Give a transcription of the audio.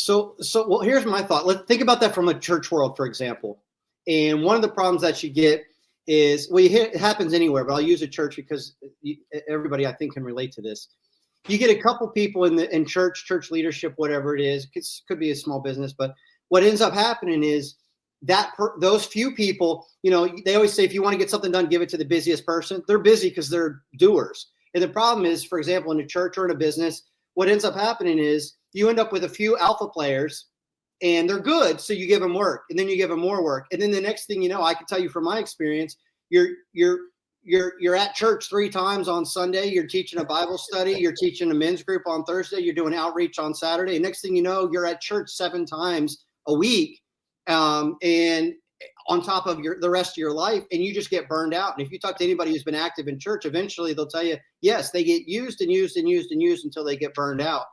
Well, here's my thought. Let's think about that from a church world, for example. And one of the problems that you get is, well, it happens anywhere, but I'll use a church because everybody I think can relate to this. You get a couple people in church leadership, whatever it is. It could be a small business, but what ends up happening is those few people, they always say, if you want to get something done, give it to the busiest person. They're busy because they're doers. And the problem is, for example, in a church or in a business, what ends up happening is you end up with a few alpha players and they're good. So you give them work and then you give them more work. And then the next thing you know, I can tell you from my experience, you're at church 3 times on Sunday. You're teaching a Bible study. You're teaching a men's group on Thursday. You're doing outreach on Saturday. And next thing you know, you're at church 7 times a week. And on top of the rest of your life, and you just get burned out. And if you talk to anybody who's been active in church, eventually they'll tell you, yes, they get used and used and used and used until they get burned out.